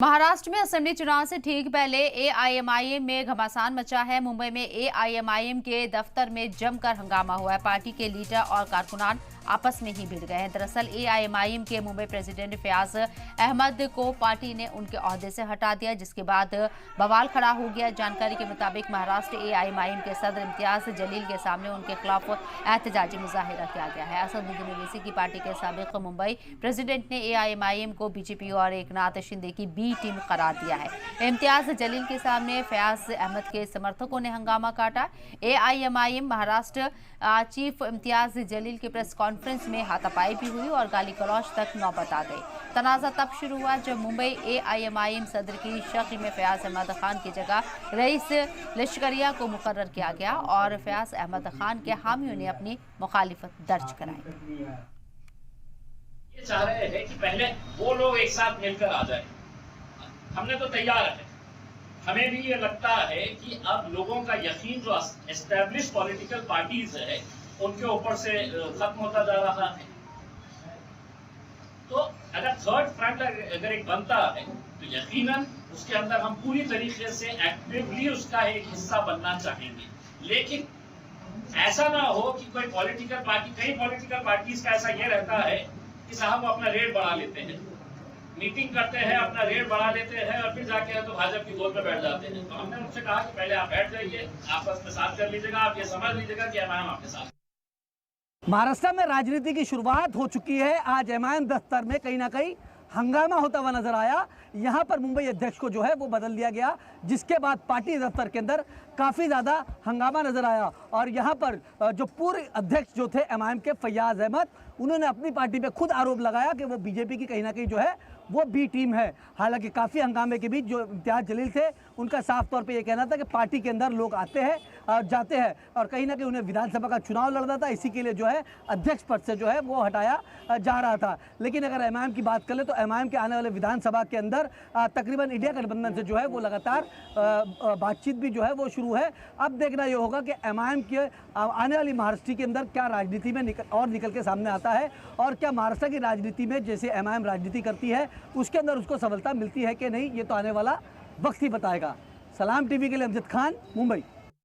महाराष्ट्र में असेंबली चुनाव से ठीक पहले एआईएमआईएम में घमासान मचा है। मुंबई में एआईएमआईएम के दफ्तर में जमकर हंगामा हुआ है। पार्टी के लीडर और कारकुनान आपस में ही भिड़ गए हैं। दरअसल एआईएमआईएम के मुंबई प्रेसिडेंट फयाज अहमद को पार्टी ने उनके ओहदे से हटा दिया, जिसके बाद बवाल खड़ा हो गया। जानकारी के मुताबिक महाराष्ट्र एआईएमआईएम के सदर इम्तियाज जलील के सामने उनके खिलाफ एहतजाजी मुजाहिरा किया गया है। असदुद्दीन ओवैसी की पार्टी के साबिक मुंबई प्रेसिडेंट ने एआईएमआईएम को बीजेपी और एकनाथ शिंदे की बी टीम करार दिया है। इम्तियाज जलील के सामने फयाज अहमद के समर्थकों ने हंगामा काटा। एआईएमआईएम महाराष्ट्र चीफ इम्तियाज जलील के प्रेस कॉन्फ्रेंस में हाथापाई भी हुई और गाली गलौज तक नौबत आ गई। तनाजा तब शुरू हुआ जब मुंबई एआईएमआईएम सदर की शक्ल में फयाज अहमद खान की जगह रईस लश्करिया को मुकर्रर किया गया और फयाज अहमद खान के हामियों ने अपनी मुखालिफत दर्ज कराई। ये चाह रहे हैं कि पहले वो लोग एक साथ मिलकर आ जाए। हमने तो तैयार है। हमें भी ये लगता है कि अब लोगों का यकीन जो एस्टैब्लिश पॉलिटिकल पार्टीज है उनके ऊपर से खत्म होता जा रहा है। तो अगर थर्ड फ्रंट अगर एक बनता है तो यकीनन उसके अंदर हम पूरी तरीके से एक्टिवली उसका एक हिस्सा बनना चाहेंगे। लेकिन ऐसा ना हो कि कोई पॉलिटिकल पार्टी, कई पॉलिटिकल पार्टीज का ऐसा ये रहता है कि साहब वो अपना रेट बढ़ा लेते हैं, मीटिंग करते हैं, अपना रेट बढ़ा लेते हैं और फिर जाके तो भाजपा की गोद में बैठ जाते हैं। तो हमने उनसे कहा कि पहले आप बैठ जाइए, आपस में साथ कर लीजिएगा, आप ये समझ लीजिएगा कि एमआईएम आपके साथ। महाराष्ट्र में राजनीति की शुरुआत हो चुकी है। आज एमआईएम दफ्तर में कहीं ना कहीं हंगामा होता हुआ नजर आया। यहाँ पर मुंबई अध्यक्ष को जो है वो बदल दिया गया, जिसके बाद पार्टी दफ्तर के अंदर काफ़ी ज़्यादा हंगामा नजर आया। और यहाँ पर जो पूर्व अध्यक्ष जो थे एमआईएम के फयाज अहमद, उन्होंने अपनी पार्टी पे खुद आरोप लगाया कि वो बीजेपी की कहीं ना कहीं जो है वो बी टीम है। हालांकि काफ़ी हंगामे के बीच जो इम्तियाज जलील थे उनका साफ तौर पे ये कहना था कि पार्टी के अंदर लोग आते हैं और जाते हैं और कहीं ना कहीं उन्हें विधानसभा का चुनाव लड़ना था, इसी के लिए जो है अध्यक्ष पद से जो है वो हटाया जा रहा था। लेकिन अगर एमआईएम की बात कर ले तो एमआईएम के आने वाले विधानसभा के अंदर तकरीबन इंडिया गठबंधन से जो है वो लगातार बातचीत भी जो है वो शुरू है। अब देखना ये होगा कि एमआईएम के आने वाली महाराष्ट्र के अंदर क्या राजनीति में निकल के सामने आता है और क्या महाराष्ट्र की राजनीति में जैसे एमआईएम राजनीति करती है उसके अंदर उसको सफलता मिलती है कि नहीं, ये तो आने वाला वक्त ही बताएगा। सलाम टीवी के लिए अमजद खान, मुंबई।